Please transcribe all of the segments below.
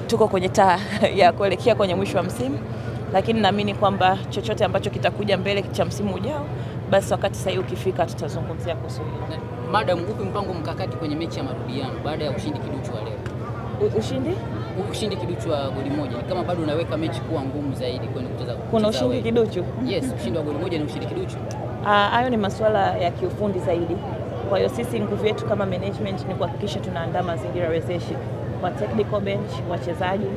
tuko kwenye taa ya kuelekea kwenye mwisho wa msimu, lakini naamini kwamba chochote ambacho kitakuja mbele cha msimu ujao, basi wakati sahihi ukifika tutazungumzia kuhusu hilo. Madam, upi mpango mkakati kwenye mechi ya marudiano baada ya ushindi kiduchu wa leo? Ushindi kiduchu wa goli moja ni kama bado unaweka mechi kuwa ngumu zaidi kwenye kucheza. Kuna ushindi kiduchu? Yes, ushindi wa goli moja ni ushindi kiduchu. Hayo ni masuala ya kiufundi zaidi. Kwa hiyo sisi nguvu yetu kama management ni kuhakikisha tunaandaa mazingira wezeshi kwa technical bench, wachezaji,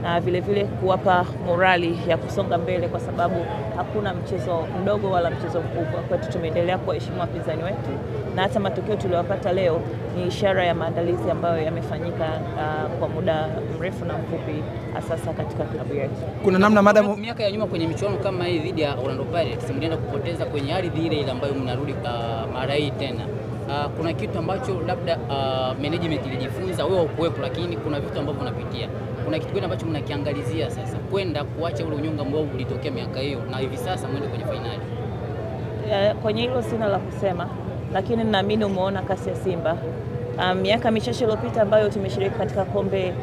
na vile vile kuwapa morali ya kusonga mbele, kwa sababu hakuna mchezo mdogo wala mchezo mkubwa. Kwetu tumeendelea kuheshimu wapinzani wetu, na hata matokeo tuliyopata leo ni ishara ya maandalizi ambayo yamefanyika kwa muda mrefu na mfupi sasa katika klabu yetu. Kuna namna madam, miaka ya nyuma kwenye michuano kama hii dhidi ya Orlando Pirates mlienda kupoteza kwenye ardhi ile ambayo mnarudi mara hii tena. Kuna kitu ambacho labda management ilijifunza, wewe ukuwepo, lakini kuna vitu ambavyo unapitia. Kuna kitu gani ambacho mnakiangalizia sasa kwenda kuacha ule unyonga ambao ulitokea miaka hiyo na hivi sasa mwende kwenye finali? Kwenye hilo sina la kusema, lakini naamini umeona kasi ya Simba. Miaka michache iliyopita ambayo tumeshiriki katika kombe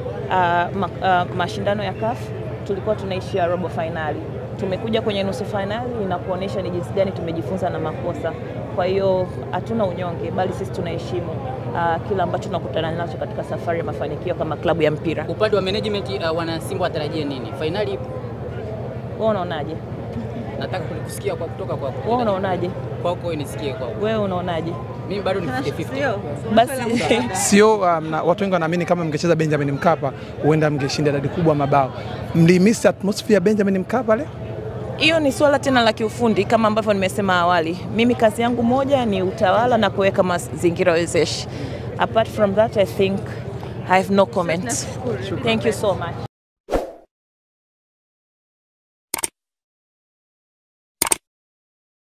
mashindano ya CAF, tulikuwa tunaishia robo finali. Tumekuja kwenye nusu finali na kuonesha ni jinsi gani tumejifunza na makosa. Kwa hiyo hatuna unyonge, bali sisi tunaheshimu kila ambacho tunakutana nacho katika safari ya mafanikio kama klabu ya mpira. Upande wa management wana Simba watarajie nini? Finali ipo? Wewe unaonaje? Nataka kusikia kwa kutoka kwa wewe. Unaonaje? Kwako nisikie kwako. Wewe unaonaje? Mimi bado ni 50-50. Basi sio watu wengi wanaamini kama mngecheza Benjamin Mkapa huenda mngeshinda idadi kubwa mabao. Mlimiss atmosphere ya Benjamin Mkapa leo? Hiyo ni swala tena la kiufundi kama ambavyo nimesema awali. Mimi kazi yangu moja ni utawala na kuweka mazingira wezeshi. Apart from that, I think I have no comment. Thank you so much.